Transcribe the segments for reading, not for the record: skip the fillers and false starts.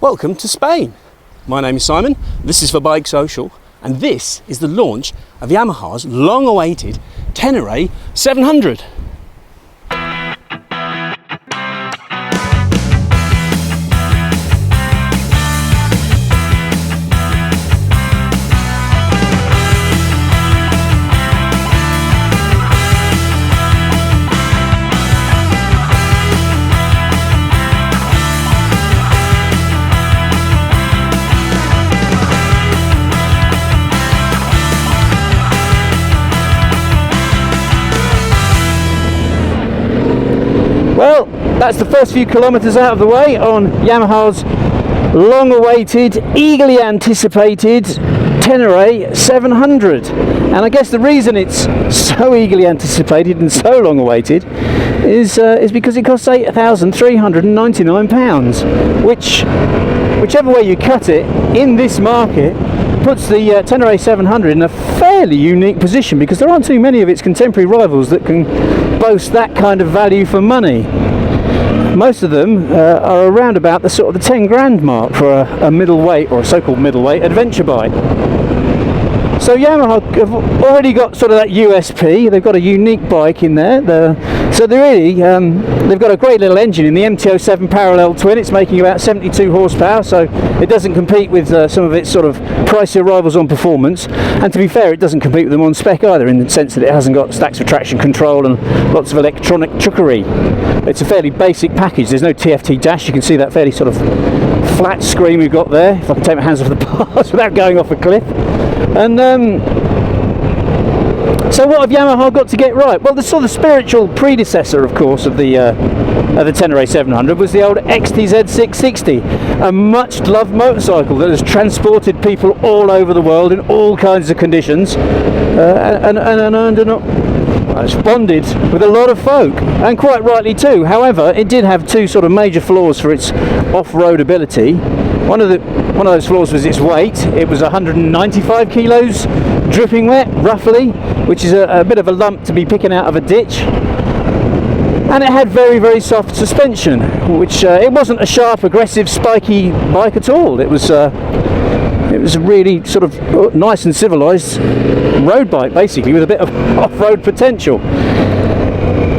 Welcome to Spain. My name is Simon, this is for BikeSocial, and this is the launch of Yamaha's long-awaited Tenere 700. Well, that's the first few kilometres out of the way on Yamaha's long-awaited, eagerly anticipated Tenere 700. And I guess the reason it's so eagerly anticipated and so long-awaited is because it costs £8,399, which, whichever way you cut it, in this market, puts the Tenere 700 in a fairly unique position, because there aren't too many of its contemporary rivals that can boast that kind of value for money. Most of them are around about the sort of the 10 grand mark for a middleweight, or a so-called middleweight adventure bike. So Yamaha have already got sort of that USP. They've got a unique bike in there. They've got a great little engine in the MT-07 parallel twin. It's making about 72 horsepower, so it doesn't compete with some of its sort of pricier rivals on performance. And to be fair, it doesn't compete with them on spec either, in the sense that it hasn't got stacks of traction control and lots of electronic trickery. It's a fairly basic package. There's no TFT dash. You can see that fairly sort of flat screen we've got there, if I can take my hands off the bars without going off a cliff. And so what have Yamaha got to get right? Well, the sort of spiritual predecessor, of course, of the Tenere 700 was the old XTZ 660, a much-loved motorcycle that has transported people all over the world in all kinds of conditions, it's bonded with a lot of folk, and quite rightly too. However, it did have two sort of major flaws for its off-road ability. One of those flaws was its weight. It was 195 kilos dripping wet, roughly, which is a bit of a lump to be picking out of a ditch. And it had very, very soft suspension, which it wasn't a sharp, aggressive, spiky bike at all. It was a really sort of nice and civilised road bike, basically, with a bit of off-road potential.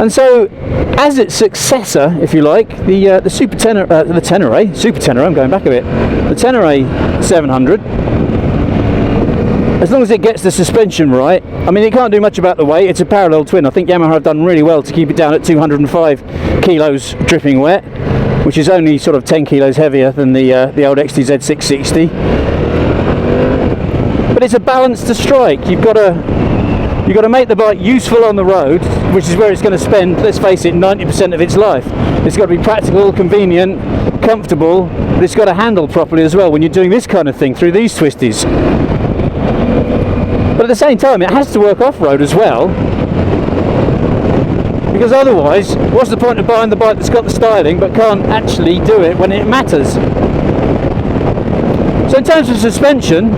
And so, as its successor, if you like, the Tenere, I'm going back a bit, the Tenere 700, as long as it gets the suspension right, I mean, it can't do much about the weight. It's a parallel twin. I think Yamaha have done really well to keep it down at 205 kilos dripping wet, which is only sort of 10 kilos heavier than the old XTZ 660. But it's a balance to strike. You've got to make the bike useful on the road, which is where it's going to spend, let's face it, 90% of its life. It's got to be practical, convenient, comfortable, but it's got to handle properly as well when you're doing this kind of thing through these twisties. But at the same time, it has to work off-road as well, because otherwise, what's the point of buying the bike that's got the styling but can't actually do it when it matters? So in terms of suspension,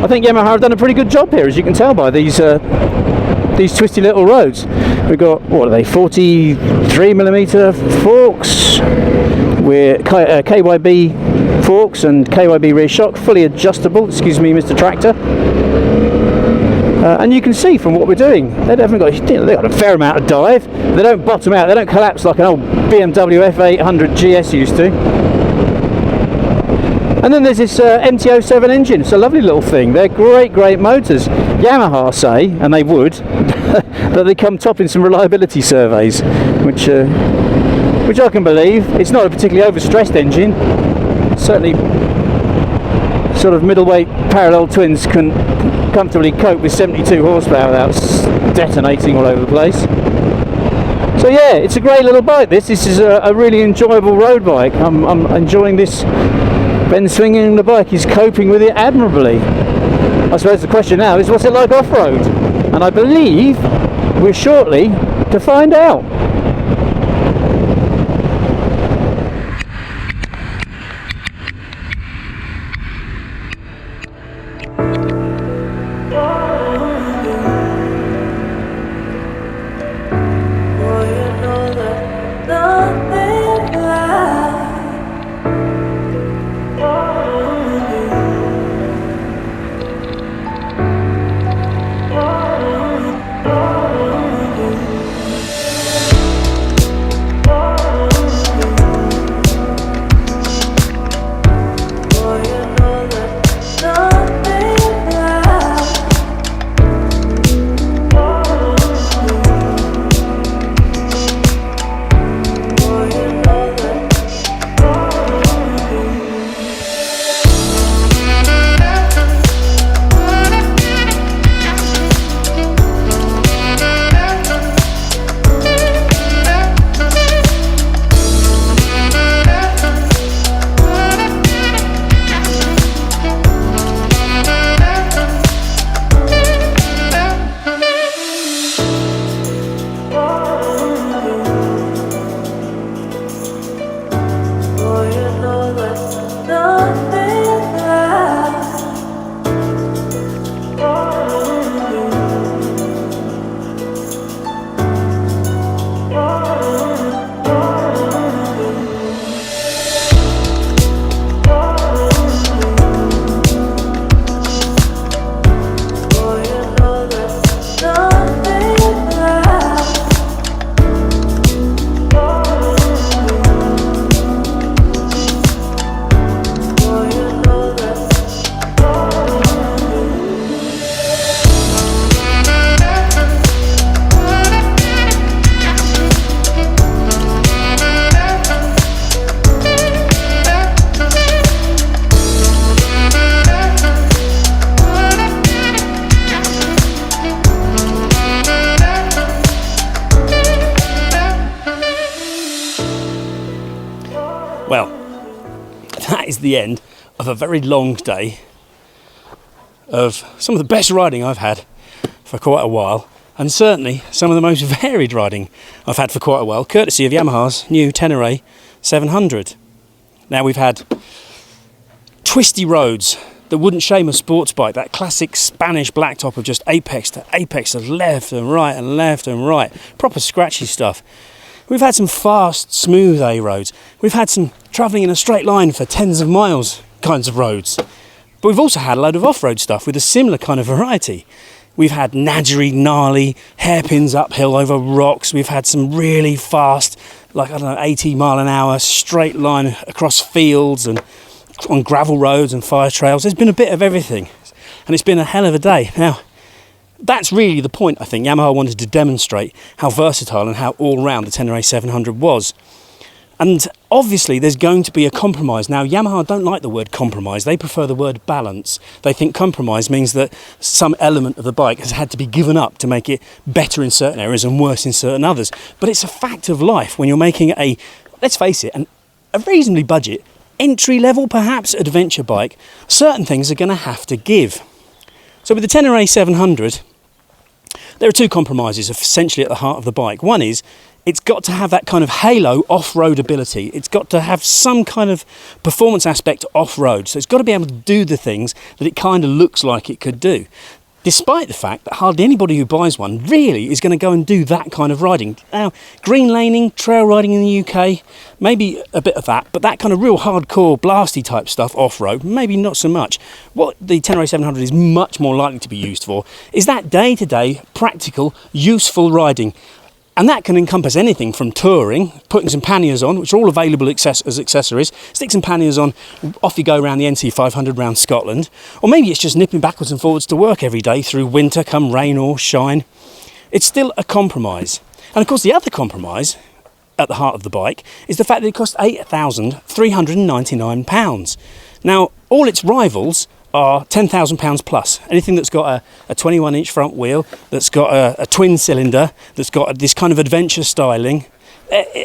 I think Yamaha have done a pretty good job here, as you can tell by these twisty little roads. We've got, what are they, 43mm forks, with KYB forks and KYB rear shock, fully adjustable, excuse me Mr. Tractor. And you can see from what we're doing, they've got a fair amount of dive. They don't bottom out, they don't collapse like an old BMW F800 GS used to. And then there's this MT-07 engine. It's a lovely little thing. They're great motors. Yamaha say, and they would, that they come top in some reliability surveys, which I can believe. It's not a particularly overstressed engine. Certainly, sort of middleweight parallel twins can comfortably cope with 72 horsepower without detonating all over the place. So yeah, it's a great little bike. This is a really enjoyable road bike. I'm enjoying this. Ben swinging the bike, he's coping with it admirably. I suppose the question now is, what's it like off-road? And I believe we're shortly to find out. Well, that is the end of a very long day of some of the best riding I've had for quite a while, and certainly some of the most varied riding I've had for quite a while, courtesy of Yamaha's new Tenere 700. Now, we've had twisty roads that wouldn't shame a sports bike, that classic Spanish blacktop of just apex to apex, to left and right and left and right, proper scratchy stuff. We've had some fast, smooth A roads. We've had some travelling in a straight line for tens of miles kinds of roads. But we've also had a load of off-road stuff with a similar kind of variety. We've had nadgery, gnarly, hairpins uphill over rocks. We've had some really fast, like, 80 mile an hour, straight line across fields and on gravel roads and fire trails. There's been a bit of everything, and it's been a hell of a day. Now, that's really the point, I think. Yamaha wanted to demonstrate how versatile and how all-round the Tenere 700 was. And obviously there's going to be a compromise. Now, Yamaha don't like the word compromise. They prefer the word balance. They think compromise means that some element of the bike has had to be given up to make it better in certain areas and worse in certain others. But it's a fact of life when you're making a, let's face it, a reasonably budget, entry-level perhaps adventure bike. Certain things are going to have to give. So with the Tenere 700, there are two compromises essentially at the heart of the bike. One is, it's got to have that kind of halo off-road ability. It's got to have some kind of performance aspect off-road. So it's got to be able to do the things that it kind of looks like it could do. Despite the fact that hardly anybody who buys one really is going to go and do that kind of riding. Now, green laning, trail riding in the UK, maybe a bit of that, but that kind of real hardcore, blasty type stuff off-road, maybe not so much. What the Tenere 700 is much more likely to be used for is that day-to-day, practical, useful riding. And that can encompass anything from touring, putting some panniers on, which are all available as accessories, stick some panniers on, off you go around the NC 500 around Scotland, or maybe it's just nipping backwards and forwards to work every day through winter, come rain or shine. It's still a compromise. And of course the other compromise at the heart of the bike is the fact that it costs £8,399. Now, all its rivals are £10,000 plus. Anything that's got a 21-inch front wheel, that's got a twin cylinder, that's got this kind of adventure styling.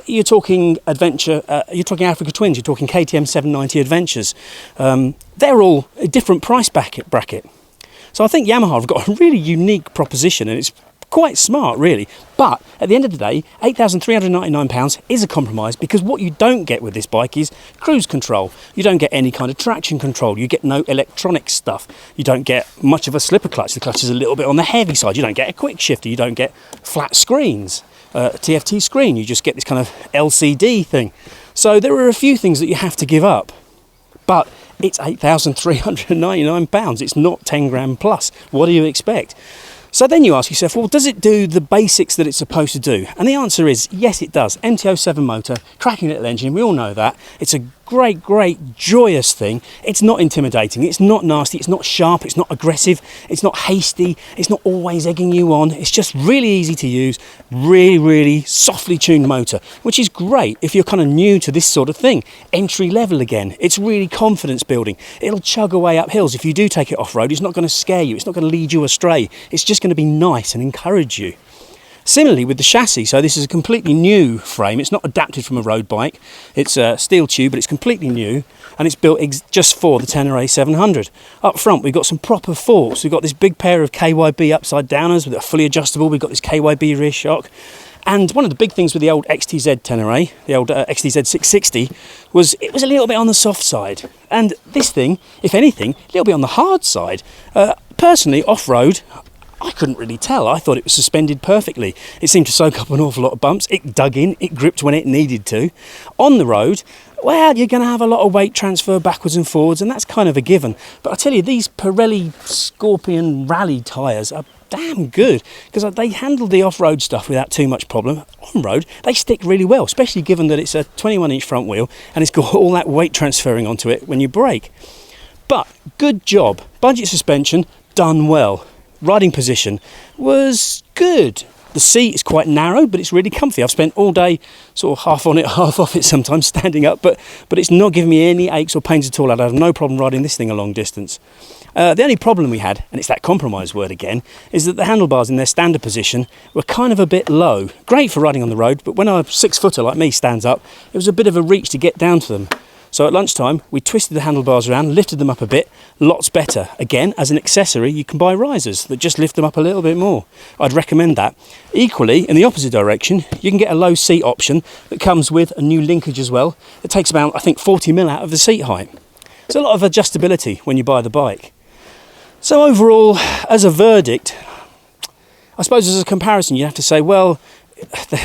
You're talking adventure, you're talking Africa Twins, you're talking KTM 790 Adventures. They're all a different price bracket. So I think Yamaha have got a really unique proposition, and it's quite smart, really. But at the end of the day, £8,399 is a compromise, because what you don't get with this bike is cruise control. You don't get any kind of traction control. You get no electronic stuff. You don't get much of a slipper clutch. The clutch is a little bit on the heavy side. You don't get a quick shifter. You don't get flat screens, a TFT screen. You just get this kind of LCD thing. So there are a few things that you have to give up. But it's £8,399. It's not 10 grand plus. What do you expect? So then you ask yourself, well, does it do the basics that it's supposed to do? And the answer is, yes, it does. MT-07 motor, cracking little engine, we all know that. It's a great, great, joyous thing. It's not intimidating, it's not nasty, it's not sharp, it's not aggressive, it's not hasty, it's not always egging you on. It's just really easy to use, really, really softly tuned motor, which is great if you're kind of new to this sort of thing. Entry level again, it's really confidence building. It'll chug away up hills. If you do take it off-road, it's not going to scare you, it's not going to lead you astray. It's just going to be nice and encourage you. Similarly with the chassis, so this is a completely new frame. It's not adapted from a road bike. It's a steel tube, but it's completely new, and it's built just for the Tenere 700. Up front, we've got some proper forks. We've got this big pair of KYB upside downers with a fully adjustable. We've got this KYB rear shock. And one of the big things with the old XTZ Tenere, the old XTZ 660, was it was a little bit on the soft side. And this thing, if anything, a little bit on the hard side. Personally, off-road, I couldn't really tell. I thought it was suspended perfectly. It seemed to soak up an awful lot of bumps. It dug in, it gripped when it needed to. On the road, well, you're going to have a lot of weight transfer backwards and forwards, and that's kind of a given. But I tell you, these Pirelli Scorpion Rally tyres are damn good, because they handle the off-road stuff without too much problem. On-road, they stick really well, especially given that it's a 21-inch front wheel and it's got all that weight transferring onto it when you brake. But good job. Budget suspension, done well. Riding position was good. The seat is quite narrow, but it's really comfy. I've spent all day sort of half on it, half off it sometimes, standing up, but it's not giving me any aches or pains at all. I'd have no problem riding this thing a long distance. The only problem we had, and it's that compromise word again, is that the handlebars in their standard position were kind of a bit low. Great for riding on the road, but when a 6-footer like me stands up, it was a bit of a reach to get down to them. So at lunchtime, we twisted the handlebars around, lifted them up a bit, lots better. Again, as an accessory, you can buy risers that just lift them up a little bit more. I'd recommend that. Equally, in the opposite direction, you can get a low seat option that comes with a new linkage as well. It takes about, I think, 40mm out of the seat height. There's a lot of adjustability when you buy the bike. So overall, as a verdict, I suppose as a comparison, you have to say, well,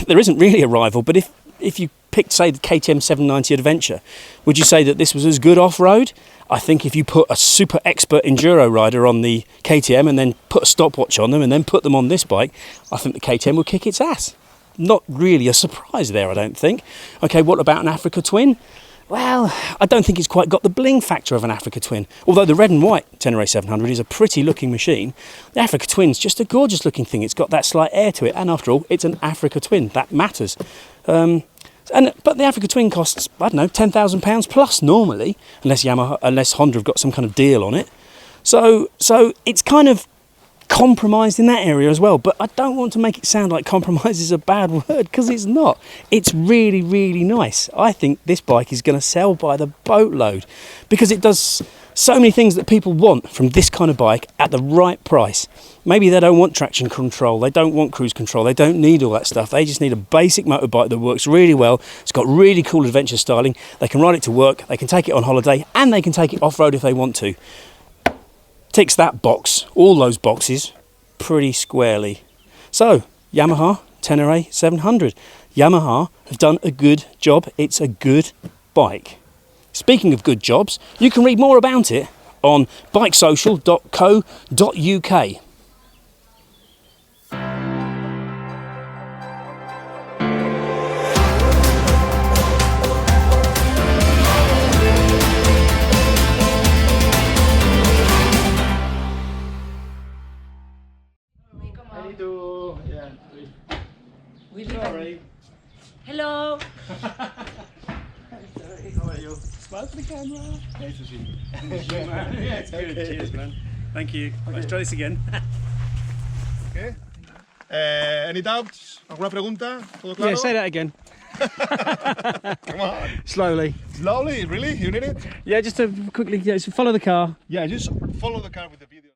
there isn't really a rival, but if you picked, say, the KTM 790 Adventure, would you say that this was as good off-road? I think if you put a super expert enduro rider on the KTM and then put a stopwatch on them and then put them on this bike, I think the KTM would kick its ass. Not really a surprise there, I don't think. Okay, what about an Africa Twin? Well, I don't think it's quite got the bling factor of an Africa Twin. Although the red and white Tenere 700 is a pretty looking machine, the Africa Twin's just a gorgeous looking thing. It's got that slight air to it, and after all, it's an Africa Twin. That matters. But the Africa Twin costs, I don't know, £10,000 plus normally, unless Honda have got some kind of deal on it. So it's kind of compromised in that area as well. But I don't want to make it sound like compromise is a bad word, because it's not. It's really, really nice. I think this bike is going to sell by the boatload because it does so many things that people want from this kind of bike at the right price. Maybe they don't want traction control, they don't want cruise control, they don't need all that stuff. They just need a basic motorbike that works really well. It's got really cool adventure styling. They can ride it to work, they can take it on holiday, and they can take it off-road if they want to. Ticks that box, all those boxes, pretty squarely. So, Yamaha Tenere 700. Yamaha have done a good job. It's a good bike. Speaking of good jobs, you can read more about it on BikeSocial.co.uk. Sorry. Hello. How are you? Smile for the camera. Nice to see you. Yeah, it's good. Okay. Cheers, man. Thank you. Okay. Let's try this again. Okay. Any doubts? ¿Alguna pregunta? ¿Todo claro? Yeah, say that again. Come on. Slowly. Slowly? Really? You need it? Yeah, just to quickly follow the car. Yeah, just follow the car with the video.